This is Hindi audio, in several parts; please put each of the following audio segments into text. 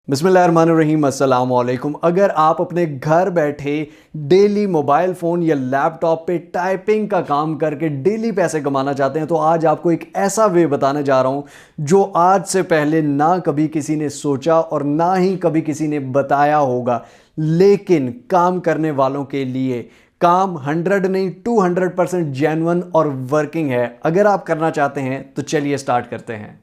बिस्मिल्लाहिर्रहमानिर्रहीम अस्सलाम वालेकुम। अगर आप अपने घर बैठे डेली मोबाइल फ़ोन या लैपटॉप पे टाइपिंग का काम करके डेली पैसे कमाना चाहते हैं तो आज आपको एक ऐसा वे बताने जा रहा हूं जो आज से पहले ना कभी किसी ने सोचा और ना ही कभी किसी ने बताया होगा, लेकिन काम करने वालों के लिए काम 100 नहीं 200% जेन्युइन और वर्किंग है। अगर आप करना चाहते हैं तो चलिए स्टार्ट करते हैं।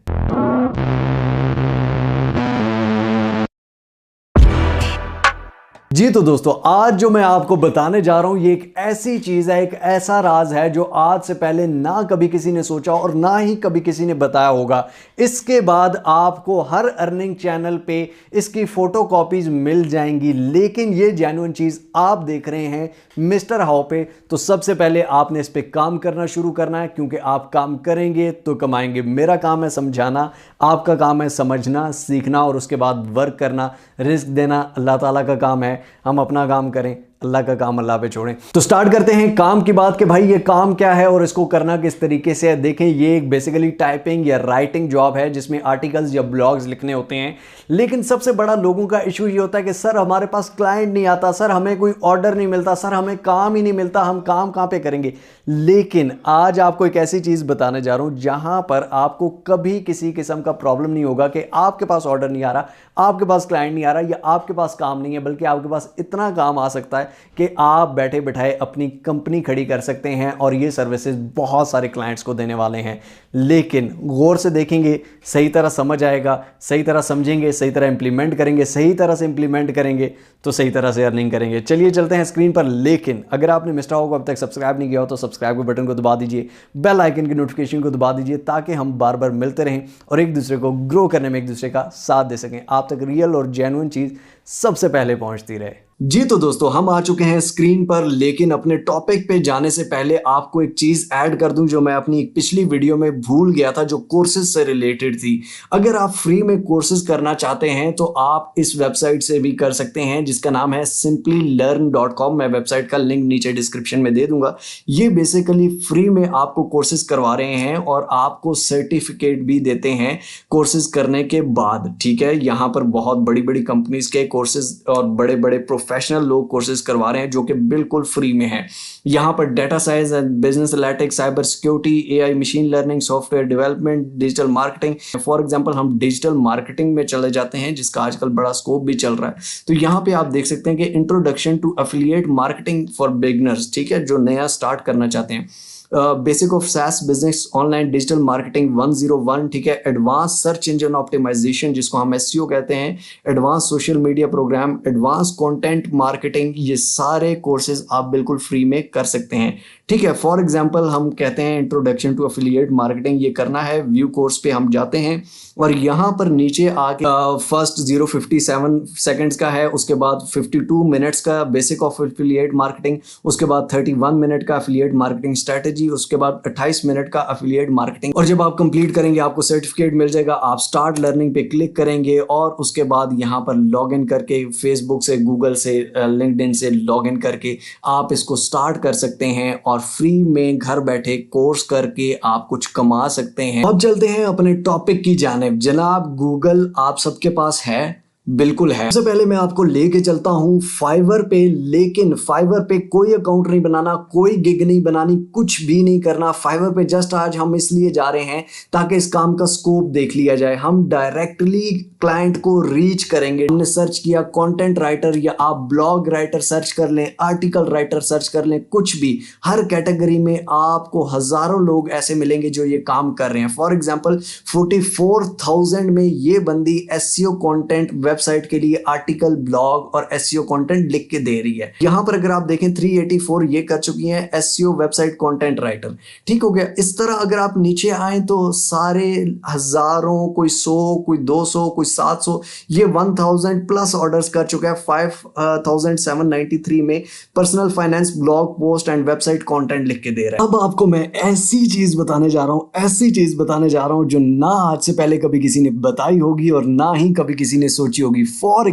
जी तो दोस्तों, आज जो मैं आपको बताने जा रहा हूं ये एक ऐसी चीज है, एक ऐसा राज है जो आज से पहले ना कभी किसी ने सोचा और ना ही कभी किसी ने बताया होगा। इसके बाद आपको हर अर्निंग चैनल पे इसकी फोटो कॉपीज मिल जाएंगी, लेकिन ये जेन्युइन चीज आप देख रहे हैं मिस्टर हाउ पे। तो सबसे पहले आपने इस पे काम करना शुरू करना है, क्योंकि आप काम करेंगे तो कमाएंगे। मेरा काम है समझाना, आपका काम है समझना, सीखना और उसके बाद वर्क करना, रिस्क देना अल्लाह ताला का काम है। हम अपना काम करें, अल्लाह का काम अल्लाह पे छोड़ें। तो स्टार्ट करते हैं काम की बात कि भाई ये काम क्या है और इसको करना किस तरीके से है। देखें, ये एक बेसिकली टाइपिंग या राइटिंग जॉब है जिसमें आर्टिकल्स या ब्लॉग्स लिखने होते हैं। लेकिन सबसे बड़ा लोगों का इशू ये होता है कि सर हमारे पास क्लाइंट नहीं आता, सर हमें कोई ऑर्डर नहीं मिलता, सर हमें काम ही नहीं मिलता, हम काम कहाँ पे करेंगे। लेकिन आज आपको एक ऐसी चीज बताने जा रहा हूं जहां पर आपको कभी किसी किस्म का प्रॉब्लम नहीं होगा कि आपके पास ऑर्डर नहीं आ रहा, आपके पास क्लाइंट नहीं आ रहा या आपके पास काम नहीं है, बल्कि आपके पास इतना काम आ सकता है कि आप बैठे बिठाए अपनी कंपनी खड़ी कर सकते हैं और ये सर्विसेज बहुत सारे क्लाइंट्स को देने वाले हैं। लेकिन गौर से देखेंगे, सही तरह समझ आएगा, सही तरह समझेंगे, सही तरह इंप्लीमेंट करेंगे, सही तरह से इंप्लीमेंट करेंगे तो सही तरह से अर्निंग करेंगे। चलिए चलते हैं स्क्रीन पर। लेकिन अगर आपने मिस्टर हाउ को अब तक सब्सक्राइब नहीं किया हो तो सब्सक्राइब के बटन को दबा दीजिए, बेल आइकन की नोटिफिकेशन को दबा दीजिए, ताकि हम बार बार मिलते रहें और एक दूसरे को ग्रो करने में एक दूसरे का साथ दे सकें, आप तक रियल और जेन्युइन चीज सबसे पहले पहुंचती रहे। जी तो दोस्तों, हम आ चुके हैं स्क्रीन पर, लेकिन अपने टॉपिक पे जाने से पहले आपको एक चीज ऐड कर दूं जो मैं अपनी एक पिछली वीडियो में भूल गया था, जो कोर्सेज से रिलेटेड थी। अगर आप फ्री में कोर्सेज करना चाहते हैं तो आप इस वेबसाइट से भी कर सकते हैं जिसका नाम है simplylearn.com। मैं वेबसाइट का लिंक नीचे डिस्क्रिप्शन में दे दूंगा। ये बेसिकली फ्री में आपको कोर्सेज करवा रहे हैं और आपको सर्टिफिकेट भी देते हैं कोर्सेज करने के बाद। ठीक है, यहाँ पर बहुत बड़ी बड़ी कंपनीज के कोर्सेज और बड़े बड़े प्रोफेशनल लोग कोर्सेज करवा रहे हैं जो कि बिल्कुल फ्री में है। यहाँ पर data science and business analytics, cyber security, AI, machine learning, software development, digital marketing. For example हम डिजिटल मार्केटिंग में चले जाते हैं जिसका आजकल बड़ा स्कोप भी चल रहा है। तो यहाँ पे आप देख सकते हैं कि introduction to affiliate marketing for beginners, ठीक है, जो नया स्टार्ट करना चाहते हैं। Basic of SaaS business, online digital marketing 101, ठीक है, एडवांस सर्च इंजन ऑप्टिमाइजेशन जिसको हम SEO कहते हैं, advance social media programme, advance content marketing, ये सारे कोर्सेज आप बिल्कुल फ्री में कर सकते हैं। ठीक है, फॉर एग्जांपल हम कहते हैं इंट्रोडक्शन टू एफिलिएट मार्केटिंग, ये करना है, व्यू कोर्स पे हम जाते हैं और यहाँ पर नीचे आके फर्स्ट 057 सेकंड्स का है, उसके बाद 52 मिनट्स का बेसिक ऑफ एफिलिएट मार्केटिंग, उसके बाद 31 मिनट का एफिलिएट मार्केटिंग स्ट्रेटेजी, उसके बाद 28 मिनट का एफिलिएट मार्केटिंग। और जब आप कंप्लीट करेंगे आपको सर्टिफिकेट मिल जाएगा। आप स्टार्ट लर्निंग पे क्लिक करेंगे और उसके बाद यहाँ पर लॉग इन करके फेसबुक से, गूगल से, लिंक्डइन से लॉग इन करके आप इसको स्टार्ट कर सकते हैं और फ्री में घर बैठे कोर्स करके आप कुछ कमा सकते हैं। अब चलते हैं अपने टॉपिक की जानिब। जनाब, गूगल आप सबके पास है? बिल्कुल है। सबसे पहले मैं आपको लेके चलता हूं फाइवर पे, लेकिन फाइवर पे कोई अकाउंट नहीं बनाना, कोई गिग नहीं बनानी, कुछ भी नहीं करना। फाइवर पे जस्ट आज हम इसलिए जा रहे हैं ताकि इस काम का स्कोप देख लिया जाए। हम डायरेक्टली क्लाइंट को रीच करेंगे। हमने सर्च किया कंटेंट राइटर, या आप ब्लॉग राइटर सर्च कर लें, आर्टिकल राइटर सर्च कर लें, कुछ भी, हर कैटेगरी में आपको हजारों लोग ऐसे मिलेंगे जो ये काम कर रहे हैं। फॉर एग्जाम्पल 44,000 में ये बंदी SEO कंटेंट वेबसाइट के लिए आर्टिकल, ब्लॉग और SEO कंटेंट लिख के दे रही है। यहां पर अगर आप देखें 384 ये कर चुकी हैं SEO वेबसाइट कंटेंट राइटर। ठीक हो गया। इस तरह अगर आप नीचे आए तो सारे हजारों, कोई 100, कोई 200, कोई 700, ये 1000 प्लस ऑर्डर्स कर चुका है। 5793 में personal finance, blog post and website content लिख के दे रहा है। अब आपको मैं ऐसी चीज बताने जा रहा हूं, ऐसी चीज बताने जा रहा हूं जो ना आज से पहले कभी किसी ने बताई होगी और ना ही कभी किसी ने सोची होगी। होगी। फॉर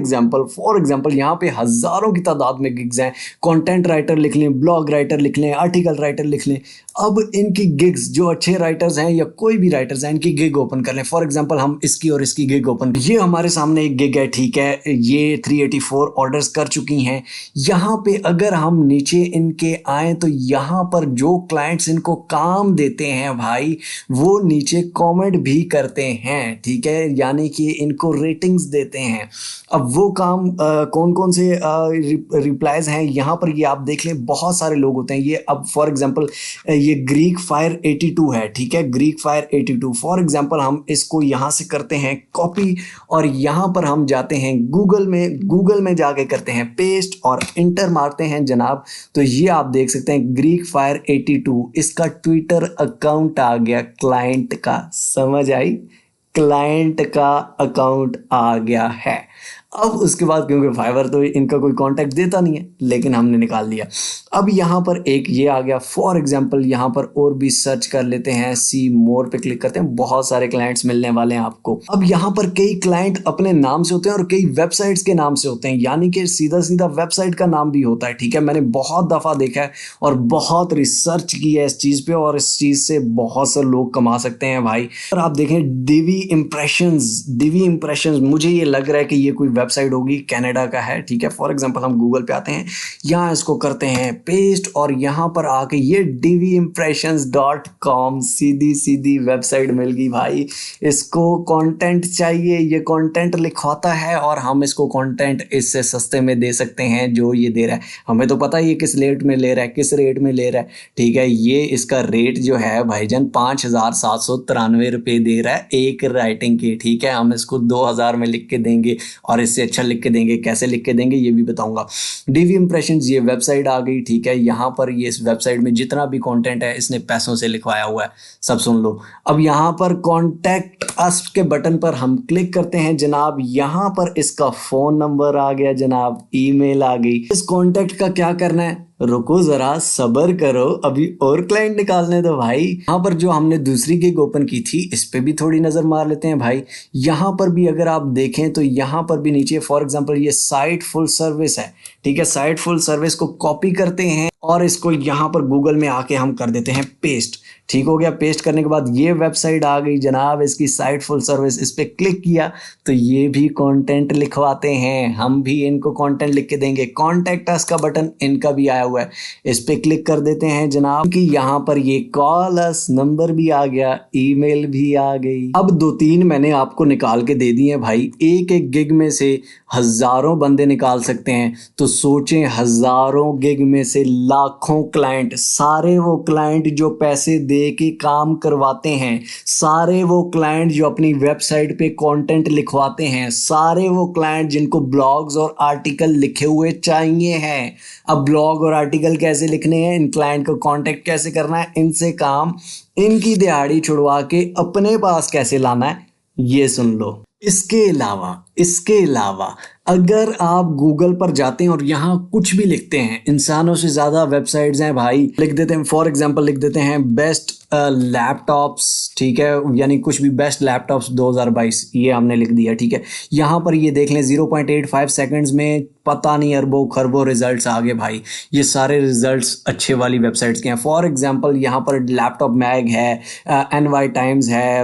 एग्जाम्पल यहाँ पे हजारों की तादाद में गिग्स हैं। कंटेंट राइटर लिख लें, ब्लॉग राइटर लिख लें, आर्टिकल राइटर लिख लें। अब इनकी गिग्स, जो अच्छे राइटर्स हैं या कोई भी राइटर्स हैं, इनकी गिग ओपन कर लें। फॉर एग्जाम्पल हम इसकी और इसकी गिग ओपन, ये हमारे सामने एक गिग है, ठीक है, ये 384 ऑर्डर्स कर चुकी हैं। यहाँ पे अगर हम नीचे इनके आए तो यहाँ पर जो क्लाइंट्स इनको काम देते हैं भाई, वो नीचे कमेंट भी करते हैं, ठीक है, यानी कि इनको रेटिंग्स देते हैं। अब वो काम कौन कौन से रिप्लाईज हैं यहाँ पर, ये आप देख लें, बहुत सारे लोग होते हैं। ये अब फॉर एग्जांपल ये ग्रीक फायर 82 है, ठीक है, ग्रीक फायर 82। फॉर एग्जांपल हम इसको यहाँ से करते हैं कॉपी और यहाँ पर हम जाते हैं गूगल में जाके करते हैं पेस्ट और इंटर मारते हैं जनाब, तो ये आप देख सकते हैं ग्रीक फायर 82, इसका ट्विटर अकाउंट आ गया क्लाइंट का। समझ आई? क्लाइंट का अकाउंट आ गया है। अब उसके बाद, क्योंकि फाइवर तो इनका कोई कांटेक्ट देता नहीं है, लेकिन हमने निकाल लिया। अब यहाँ पर एक ये आ गया। फॉर एग्जांपल यहाँ पर और भी सर्च कर लेते हैं, सी मोर पे क्लिक करते हैं, बहुत सारे क्लाइंट्स मिलने वाले हैं आपको। अब यहाँ पर कई क्लाइंट अपने नाम से होते हैं और कई वेबसाइट्स के नाम से होते हैं, यानी कि सीधा सीधा वेबसाइट का नाम भी होता है, ठीक है। मैंने बहुत दफ़ा देखा है और बहुत रिसर्च की है इस चीज़ पे, और इस चीज़ से बहुत से लोग कमा सकते हैं भाई। और आप देखें दिवी इंप्रेशंस, मुझे ये लग रहा है कि ये कोई वेबसाइट होगी, कनाडा का है, ठीक है। फॉर एग्जांपल हम गूगल पे आते हैं, यहाँ इसको करते हैं पेस्ट और यहाँ पर आके ये dvimpressions.com, सीधी वेबसाइट मिल गई भाई। इसको कंटेंट चाहिए, ये कंटेंट लिखवाता है और हम इसको कंटेंट इससे सस्ते में दे सकते हैं जो ये दे रहा है। हमें तो पता है ये किस रेट में ले रहा है, किस रेट में ले रहा है, ठीक है। ये इसका रेट जो है भाईजान 5,793 रुपये दे रहा है एक राइटिंग की, ठीक है। हम इसको 2,000 में लिख के देंगे और इससे अच्छा लिख के देंगे। कैसे लिख के देंगे ये भी बताऊंगा। डीवी इंप्रेशंस, ये वेबसाइट आ गई, ठीक है। यहाँ पर ये इस वेबसाइट में जितना भी कंटेंट है इसने पैसों से लिखवाया हुआ है, सब सुन लो। अब यहाँ पर कॉन्टैक्ट अस के बटन पर हम क्लिक करते हैं जनाब, यहाँ पर इसका फोन नंबर आ गया जनाब, ईमेल आ गई। इस कॉन्टैक्ट का क्या करना है, रुको जरा सब्र करो, अभी और क्लाइंट निकालने दो भाई। यहाँ पर जो हमने दूसरी गिग ओपन की थी इस पे भी थोड़ी नजर मार लेते हैं भाई। यहाँ पर भी अगर आप देखें तो यहाँ पर भी नीचे फॉर एग्जांपल ये साइट फुल सर्विस है, ठीक है। साइट फुल सर्विस को कॉपी करते हैं और इसको यहाँ पर गूगल में आके हम कर देते हैं पेस्ट, ठीक हो गया। पेस्ट करने के बाद ये वेबसाइट आ गई जनाब, इसकी साइट फुल सर्विस। इस पे क्लिक किया तो ये भी कंटेंट लिखवाते हैं, हम भी इनको कंटेंट लिख के देंगे। कॉन्टैक्ट अस का बटन इनका भी आया हुआ है, इस पे क्लिक कर देते हैं जनाब कि यहाँ पर ये कॉल अस नंबर भी आ गया, ईमेल भी आ गई। अब 2-3 मैंने आपको निकाल के दे दिए भाई। एक एक गिग में से हजारों बंदे निकाल सकते हैं, तो सोचें हजारों गिग में से लाखों क्लाइंट, सारे वो क्लाइंट जो पैसे दे के काम करवाते हैं, सारे वो क्लाइंट जो अपनी वेबसाइट पे कंटेंट लिखवाते हैं, सारे वो क्लाइंट जिनको ब्लॉग्स और आर्टिकल लिखे हुए चाहिए हैं। अब ब्लॉग और आर्टिकल कैसे लिखने हैं, इन क्लाइंट को कांटेक्ट कैसे करना है, इनसे काम, इनकी दिहाड़ी छुड़वा के अपने पास कैसे लाना है, ये सुन लो। इसके अलावा अगर आप गूगल पर जाते हैं और यहाँ कुछ भी लिखते हैं, इंसानों से ज़्यादा वेबसाइट्स हैं भाई, लिख देते हैं फॉर एग्जांपल लिख देते हैं बेस्ट लैपटॉप्स, ठीक है, यानी कुछ भी बेस्ट लैपटॉप्स 2022, ये हमने लिख दिया, ठीक है। यहाँ पर ये देख लें 0.85 सेकंड्स में पता नहीं अरबों खरबों रिजल्ट्स आ गए भाई। ये सारे रिजल्ट्स अच्छे वाली वेबसाइट्स के हैं। फॉर एग्जांपल यहाँ पर लैपटॉप मैग है, NY टाइम्स है,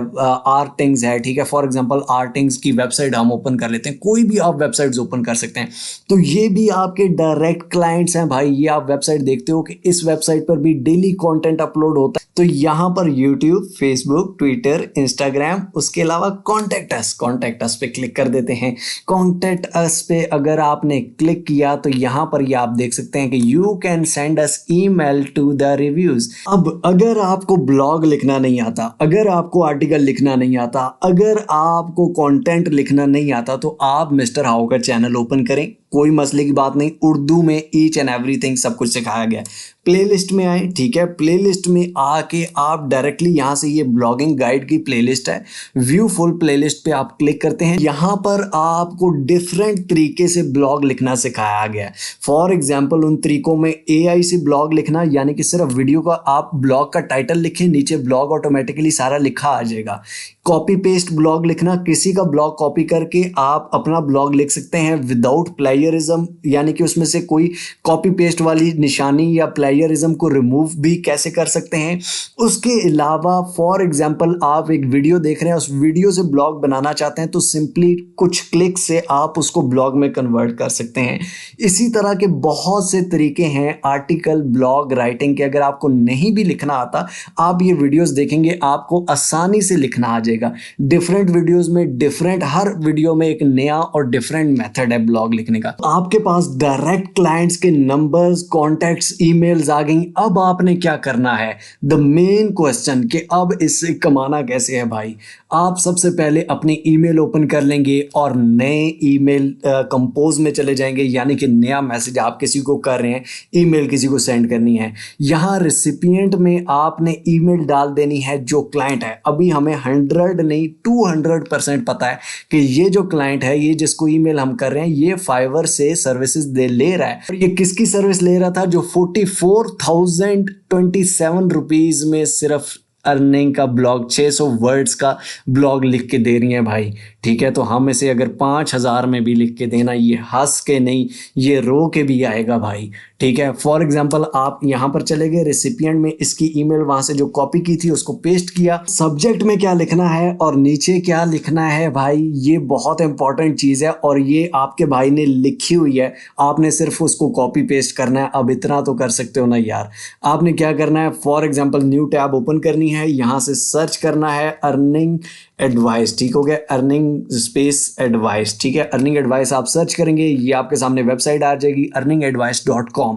आर्टिंग्स है, ठीक है। फॉर एग्जांपल आर्टिंग्स की वेबसाइट हम ओपन कर लेते हैं, कोई भी आप वेबसाइट्स ओपन कर सकते हैं, तो ये भी आपके डायरेक्ट क्लाइंट्स हैं भाई। ये आप वेबसाइट देखते हो कि इस वेबसाइट पर भी डेली कंटेंट अपलोड होता है, तो यहाँ पर यूट्यूब, फेसबुक, ट्विटर, इंस्टाग्राम, उसके अलावा कॉन्टैक्ट अस पे क्लिक कर देते हैं। कॉन्टैक्ट अस पे अगर आपने क्लिक किया तो यहाँ पर ये आप देख सकते हैं कि you can send us email to the reviews. अब अगर आपको ब्लॉग लिखना नहीं आता, अगर आपको आर्टिकल लिखना नहीं आता, अगर आपको कंटेंट लिखना नहीं आता, तो आप मिस्टर हाउ का चैनल ओपन करें, कोई मसले की बात नहीं, उर्दू में ईच एंड एवरीथिंग सब कुछ सिखाया गया है। प्लेलिस्ट में आए, ठीक है, प्लेलिस्ट में आके आप डायरेक्टली यहाँ से, ये ब्लॉगिंग गाइड की प्लेलिस्ट है, व्यू फुल प्लेलिस्ट पे आप क्लिक करते हैं। यहाँ पर आपको डिफरेंट तरीके से ब्लॉग लिखना सिखाया गया है। फॉर एग्जाम्पल उन तरीकों में AI से ब्लॉग लिखना, यानी कि सिर्फ वीडियो का आप ब्लॉग का टाइटल लिखें, नीचे ब्लॉग ऑटोमेटिकली सारा लिखा आ जाएगा। कॉपी पेस्ट ब्लॉग लिखना, किसी का ब्लॉग कॉपी करके आप अपना ब्लॉग लिख सकते हैं विदाउट प्लेयरिज्म, यानी कि उसमें से कोई कॉपी पेस्ट वाली निशानी या प्लेयरिज्म को रिमूव भी कैसे कर सकते हैं। उसके अलावा फॉर एग्जांपल आप एक वीडियो देख रहे हैं, उस वीडियो से ब्लॉग बनाना चाहते हैं तो सिंपली कुछ क्लिक से आप उसको ब्लॉग में कन्वर्ट कर सकते हैं। इसी तरह के बहुत से तरीके हैं आर्टिकल ब्लॉग राइटिंग के। अगर आपको नहीं भी लिखना आता, आप ये वीडियोस देखेंगे आपको आसानी से लिखना आ जाएगा। डिफरेंट वीडियोस में डिफरेंट, हर वीडियो में एक नया और डिफरेंट मेथड है ब्लॉग लिखने का। आपके पास डायरेक्ट क्लाइंट्स के नंबर्स, कॉन्टैक्ट्स, ईमेल्स आ गई। अब आपने क्या करना है, द मेन क्वेश्चन, कि अब इससे कमाना कैसे है भाई। आप सबसे पहले अपनी ईमेल ओपन कर लेंगे और नए ईमेल कंपोज में चले जाएंगे, यानी कि नया मैसेज आप किसी को कर रहे हैं, ईमेल किसी को सेंड करनी है। यहाँ रिसिपिएंट में आपने ईमेल डाल देनी है जो क्लाइंट है। अभी हमें 100 नहीं 200% पता है कि ये जो क्लाइंट है, ये जिसको ईमेल हम कर रहे हैं, ये फाइवर से सर्विसेज ले रहा है। और ये किसकी सर्विस ले रहा था, जो 44,027 रुपीज में सिर्फ अर्निंग का ब्लॉग, 600 वर्ड्स का ब्लॉग लिख के दे रही हैं भाई। ठीक है, तो हम इसे अगर 5,000 में भी लिख के देना, ये हंस के नहीं, ये रो के भी आएगा भाई। ठीक है, फॉर एग्जांपल आप यहाँ पर चले गए, रेसिपिएंट में इसकी ईमेल वहां से जो कॉपी की थी उसको पेस्ट किया। सब्जेक्ट में क्या लिखना है और नीचे क्या लिखना है भाई, ये बहुत इंपॉर्टेंट चीज है और ये आपके भाई ने लिखी हुई है, आपने सिर्फ उसको कॉपी पेस्ट करना है। अब इतना तो कर सकते हो ना यार। आपने क्या करना है, for example new tab open करनी है, यहाँ से सर्च करना है अर्निंग एडवाइस। ठीक हो गया, अर्निंग स्पेस एडवाइस। ठीक है, अर्निंग एडवाइस आप सर्च करेंगे, ये आपके सामने वेबसाइट आ जाएगी earningadvice.com।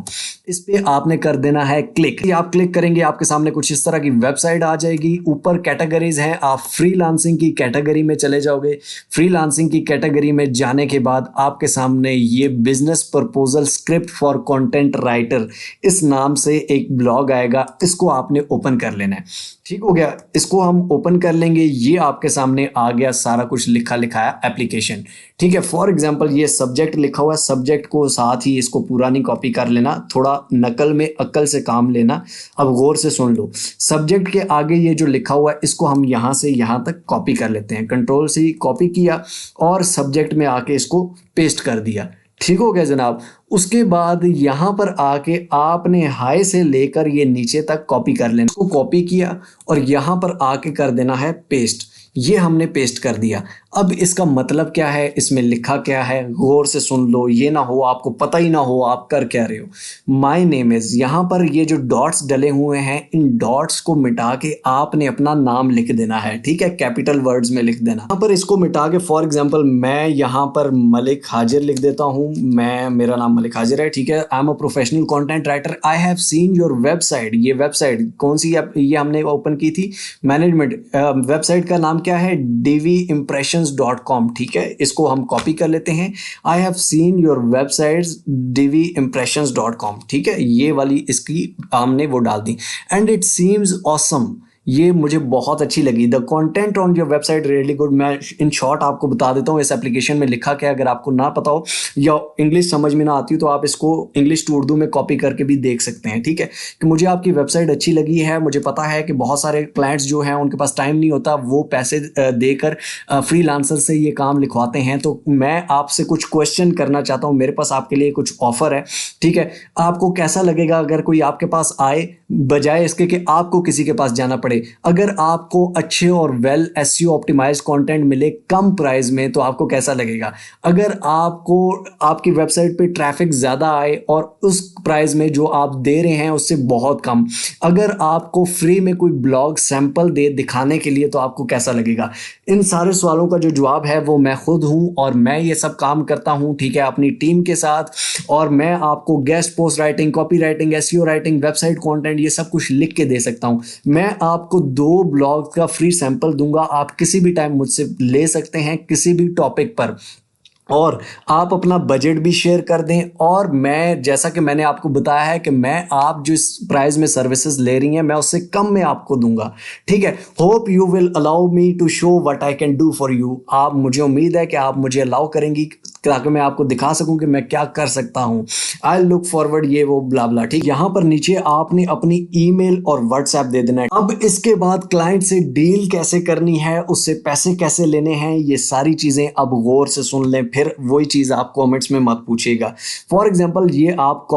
इस पे आपने कर देना है क्लिक। आप क्लिक करेंगे, आपके सामने कुछ इस तरह की वेबसाइट आ जाएगी। ऊपर कैटेगरीज हैं, आप फ्रीलांसिंग की कैटेगरी में चले जाओगे। फ्रीलांसिंग की कैटेगरी में जाने के बाद आपके सामने ये business proposal script for content writer, इस नाम से एक ब्लॉग आएगा। इसको आपने ओपन कर लेना है। ठीक हो गया, इसको हम ओपन कर लेंगे। ये आपके सामने आ गया, सारा कुछ लिखा लिखाया एप्लीकेशन। ठीक है, फॉर एग्जांपल ये सब्जेक्ट लिखा हुआ है, सब्जेक्ट को साथ ही इसको पूरा नहीं कॉपी कर लेना, थोड़ा नकल में अक्ल से काम लेना। अब गौर से सुन लो, सब्जेक्ट के आगे ये जो लिखा हुआ है, इसको हम यहाँ से यहाँ तक कॉपी कर लेते हैं। कंट्रोल से कॉपी किया और सब्जेक्ट में आके इसको पेस्ट कर दिया। ठीक हो गया जनाब। उसके बाद यहाँ पर आके आपने हाई से लेकर ये नीचे तक कॉपी कर लेना। इसको कॉपी किया और यहाँ पर आके कर देना है पेस्ट। ये हमने पेस्ट कर दिया। अब इसका मतलब क्या है, इसमें लिखा क्या है, गौर से सुन लो, ये ना हो आपको पता ही ना हो आप कर क्या रहे हो। माय नेम इज, यहाँ पर ये जो डॉट्स डले हुए हैं, इन डॉट्स को मिटा के आपने अपना नाम लिख देना है। ठीक है, कैपिटल वर्ड्स में लिख देना। यहाँ पर इसको मिटा के फॉर एग्जाम्पल मैं यहाँ पर मलिक हाजिर लिख देता हूँ। मेरा नाम मलिक हाजिर है। ठीक है, I am a professional content writer, I have seen your website. ये वेबसाइट कौन सी, ये हमने ओपन की थी, मैनेजमेंट। वेबसाइट का नाम क्या है, divimpressions.com। ठीक है, इसको हम कॉपी कर लेते हैं। I have seen your website divimpressions.com। ठीक है, ये वाली इसकी हमने वो डाल दी। एंड इट सीम्स ऑसम, ये मुझे बहुत अच्छी लगी। The content on your website really good. मैं इन शॉर्ट आपको बता देता हूँ इस एप्लीकेशन में लिखा क्या है, अगर आपको ना पता हो या इंग्लिश समझ में ना आती हो तो आप इसको इंग्लिश टू उर्दू में कॉपी करके भी देख सकते हैं। ठीक है, कि मुझे आपकी वेबसाइट अच्छी लगी है। मुझे पता है कि बहुत सारे क्लाइंट्स जो हैं उनके पास टाइम नहीं होता, वो पैसे देकर फ्रीलांसर से ये काम लिखवाते हैं। तो मैं आपसे कुछ क्वेश्चन करना चाहता हूँ, मेरे पास आपके लिए कुछ ऑफर है। ठीक है, आपको कैसा लगेगा अगर कोई आपके पास आए, बजाय इसके कि आपको किसी के पास जाना पड़े। अगर आपको अच्छे और वेल एसईओ ऑप्टिमाइज्ड कंटेंट मिले कम प्राइस में, तो आपको कैसा लगेगा। अगर आपको आपकी वेबसाइट पे ट्रैफिक ज्यादा आए और उस प्राइस में जो आप दे रहे हैं उससे बहुत कम। अगर आपको फ्री में कोई ब्लॉग सैंपल दे दिखाने के लिए, तो आपको कैसा लगेगा। इन सारे सवालों का जो जवाब है वो मैं खुद हूं और मैं ये सब काम करता हूं। ठीक है, अपनी टीम के साथ। और मैं आपको guest post writing, copy writing, SEO writing, website content, ये सब कुछ लिख के दे सकता हूं। मैं आपको 2 ब्लॉग का फ्री सैंपल दूंगा, आप किसी भी टाइम मुझसे ले सकते हैं, किसी भी टॉपिक पर। और आप अपना बजट भी शेयर कर दें। और मैं, जैसा कि मैंने आपको बताया है कि मैं आप जिस प्राइस में सर्विसेज ले रही हैं मैं उससे कम में आपको दूंगा, ठीक है। Hope you will allow me to show what I can do for you. आप, मुझे उम्मीद है कि आप मुझे अलाउ करेंगी ताकि मैं आपको दिखा सकूं कि मैं क्या कर सकता हूं। आई लुक फॉरवर्ड, ये वो ब्ला ब्ला, ठीक। यहां पर नीचे आपने अपनी ईमेल और व्हाट्सएप दे देना है। अब इसके बाद क्लाइंट से डील कैसे करनी है, उससे पैसे कैसे लेने हैं, ये सारी चीजें अब गौर से सुन लें, फिर वही चीज आप कमेंट्स में मत पूछिएगा। फॉर एग्जांपल, ये आप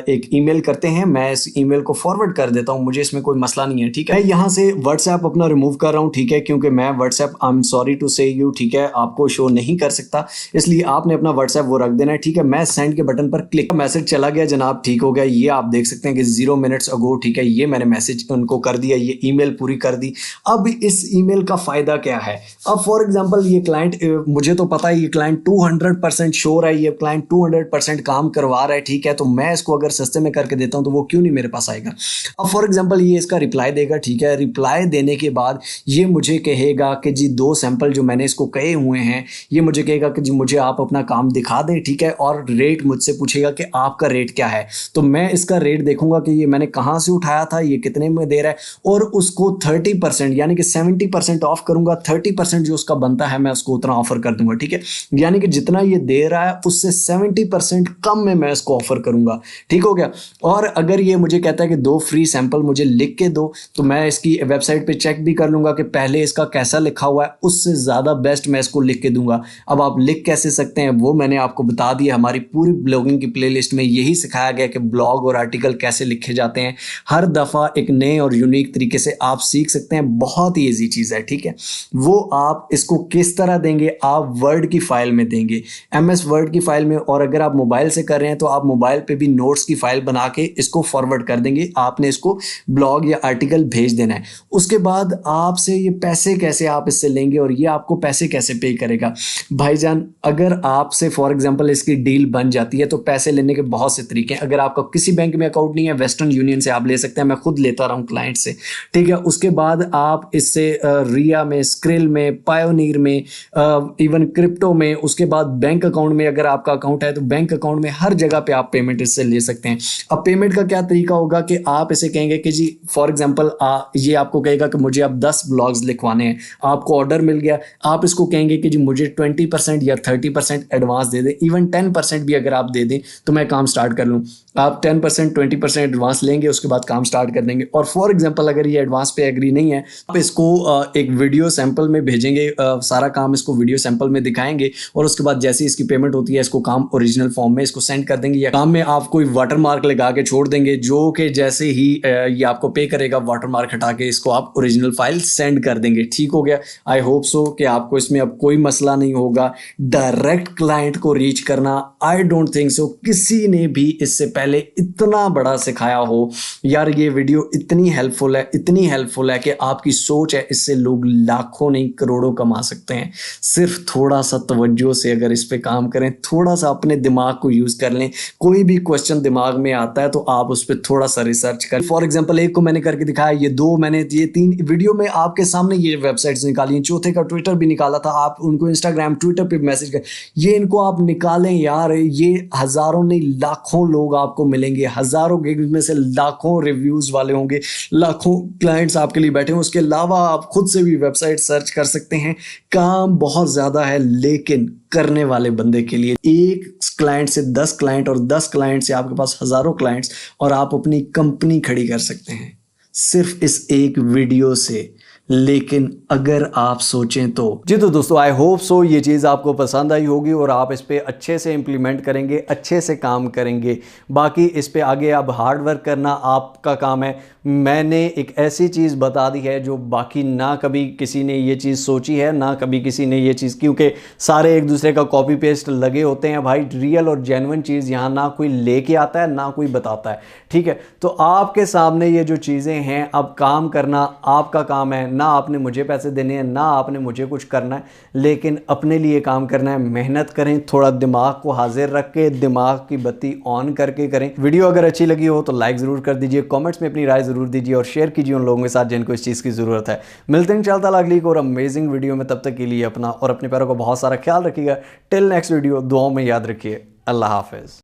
एक ईमेल करते हैं, मैं इस ईमेल को फॉरवर्ड कर देता हूं, मुझे इसमें कोई मसला नहीं है, ठीक है। यहां से व्हाट्सएप अपना रिमूव कर रहा हूं, ठीक है, क्योंकि मैं WhatsApp, I am sorry to say you, ठीक है, आपको शो नहीं कर सकता, इसलिए आपने अपना व्हाट्सएप वो रख देना है, ठीक है। मैं सेंड के बटन पर क्लिक, मैसेज चला गया जनाब, ठीक हो गया। ये आप देख सकते हैं कि 0 मिनट्स अगो, ठीक है, ये मैंने मैसेज उनको कर दिया, ये ईमेल पूरी कर दी। अब इस ईमेल का फायदा क्या है? अब फॉर एग्जांपल, ये क्लाइंट, मुझे तो पता है ये क्लाइंट 200% श्योर है, ये क्लाइंट 200% काम करवा रहा है, ठीक है, तो मैं इसको अगर सस्ते में करके देता हूं तो वो क्यों नहीं मेरे पास आएगा। अब फॉर एग्जांपल, ये इसका रिप्लाई देगा, ठीक है, रिप्लाई देने के बाद ये मुझे कहेगा कि जी 2 सैंपल जो मैंने इसको कहे हुए हैं, ये मुझे कहेगा कि जी मुझे आप अपना काम दिखा दें, ठीक है, और रेट मुझसे पूछेगा कि आपका रेट क्या है। तो मैं इसका रेट देखूंगा कि ये मैंने कहां से उठाया था, ये कितने में दे रहा है, और उसको 30% यानी कि 70% ऑफ करूंगा, 30% जो उसका बनता है मैं उसको उतना ऑफर कर दूंगा, ठीक है। यानी कि जितना ये दे रहा है उससे 70% कम में मैं इसको ऑफर करूंगा, ठीक हो गया। और अगर ये मुझे कहता है कि 2 फ्री सैंपल मुझे लिख के दो, तो मैं इसकी वेबसाइट पे चेक भी कर लूंगा कि पहले इसका कैसा लिखा हुआ है, उससे ज्यादा बेस्ट मैं इसको लिख के दूंगा। अब आप लिख कैसे सकते हैं वो मैंने आपको बता दिया, हमारी पूरी ब्लॉगिंग की प्लेलिस्ट में यही सिखाया गया कि ब्लॉग और आर्टिकल कैसे लिखे जाते हैं। हर दफा एक नए और यूनिक तरीके से आप सीख सकते हैं, बहुत ही ईजी चीज है, ठीक है। वो आप इसको किस तरह देंगे, आप वर्ड की फाइल में देंगे, MS वर्ड की फाइल में, और अगर आप मोबाइल से कर रहे हैं तो आप मोबाइल पे भी नोट्स की फाइल बना के इसको फॉरवर्ड कर देंगे। आपने इसको ब्लॉग या आर्टिकल भेज देना है। उसके बाद आपसे ये पैसे कैसे आप इससे लेंगे और ये आपको पैसे कैसे पे करेगा। भाईजान, अगर आपसे फॉर एग्जांपल इसकी डील बन जाती है तो पैसे लेने के बहुत से तरीके हैं। अगर आपका किसी बैंक में अकाउंट नहीं है, वेस्टर्न यूनियन से आप ले सकते हैं, मैं खुद लेता रहा हूं क्लाइंट से, ठीक है। उसके बाद आप इससे रिया में, स्क्रिल में, पायोनीर में, इवन क्रिप्टो में, उसके बाद बैंक अकाउंट में, अगर आपका अकाउंट है तो बैंक अकाउंट में, हर जगह पे आप पेमेंट इससे ले सकते हैं। अब पेमेंट का क्या तरीका होगा कि आप इसे कहेंगे कि जी फॉर एग्जांपल ये आपको कहेगा कि मुझे अब 10 ब्लॉग्स लिखवाने हैं, आपको ऑर्डर मिल गया, आप इसको कहेंगे कि जी मुझे 20% या 30% एडवांस दे दें, इवन 10% भी अगर आप दे दें तो मैं काम स्टार्ट कर लूँ। आप 10% 20% एडवांस लेंगे, उसके बाद काम स्टार्ट कर देंगे। और फॉर एग्जांपल अगर ये एडवांस पे एग्री नहीं है, आप इसको एक वीडियो सैंपल में भेजेंगे, सारा काम इसको वीडियो सैंपल में दिखाएंगे, और उसके बाद जैसे इसकी पेमेंट होती है इसको काम ओरिजिनल फॉर्म में इसको सेंड कर देंगे, या काम में आप कोई वाटर मार्क लगा के छोड़ देंगे, जो कि जैसे ही ये आपको पे करेगा वाटर मार्क हटा के इसको आप ओरिजिनल फाइल सेंड कर देंगे, ठीक हो गया। आई होप सो कि आपको इसमें अब कोई मसला नहीं होगा। डायरेक्ट क्लाइंट को रीच करना, आई डोंट थिंक सो किसी ने भी इससे पहले इतना बड़ा सिखाया हो। यार ये वीडियो इतनी हेल्पफुल है, इतनी हेल्पफुल है कि आपकी सोच है, इससे लोग लाखों नहीं करोड़ों कमा सकते हैं। सिर्फ थोड़ा सा तवज्जो से अगर इस पे काम करें, थोड़ा सा अपने दिमाग को यूज कर लें, कोई भी क्वेश्चन दिमाग में आता है तो आप उस पर थोड़ा सा रिसर्च करें। फॉर एग्जांपल, एक को मैंने करके दिखाया, ये 2 मैंने, ये 3 वीडियो में आपके सामने ये वेबसाइट्स निकाली, चौथे का ट्विटर भी निकाला था, आप उनको इंस्टाग्राम ट्विटर पे मैसेज कर, ये इनको आप निकालें यार, ये हजारों नहीं लाखों लोग आपको मिलेंगे, हजारों गिग में से लाखों रिव्यूज वाले होंगे, लाखों क्लाइंट्स आपके लिए बैठे हों। उसके अलावा आप खुद से भी वेबसाइट सर्च कर सकते हैं। काम बहुत ज्यादा है, लेकिन करने वाले बंदे के लिए एक क्लाइंट से 10 क्लाइंट और 10 क्लाइंट से आपके पास हजारों क्लाइंट्स, और आप अपनी कंपनी खड़ी कर सकते हैं सिर्फ इस एक वीडियो से। लेकिन अगर आप सोचें तो जी, तो दोस्तों आई होप सो ये चीज़ आपको पसंद आई होगी और आप इस पे अच्छे से इम्प्लीमेंट करेंगे, अच्छे से काम करेंगे। बाकी इस पे आगे अब हार्ड वर्क करना आपका काम है। मैंने एक ऐसी चीज़ बता दी है जो बाकी ना कभी किसी ने ये चीज़ सोची है, ना कभी किसी ने ये चीज़, क्योंकि सारे एक दूसरे का कॉपी पेस्ट लगे होते हैं भाई। रियल और जेन्युइन चीज़ यहाँ ना कोई लेके आता है ना कोई बताता है, ठीक है। तो आपके सामने ये जो चीज़ें हैं, अब काम करना आपका काम है। ना आपने मुझे पैसे देने हैं, ना आपने मुझे कुछ करना है, लेकिन अपने लिए काम करना है। मेहनत करें, थोड़ा दिमाग को हाजिर रख के, दिमाग की बत्ती ऑन करके करें। वीडियो अगर अच्छी लगी हो तो लाइक ज़रूर कर दीजिए, कमेंट्स में अपनी राय ज़रूर दीजिए और शेयर कीजिए उन लोगों के साथ जिनको इस चीज़ की ज़रूरत है। मिलते हैं इंशाअल्लाह अगली एक और अमेजिंग वीडियो में, तब तक के लिए अपना और अपने प्यारों का बहुत सारा ख्याल रखिएगा। टिल नेक्स्ट वीडियो, दुआओं में याद रखिए। अल्लाह हाफिज़।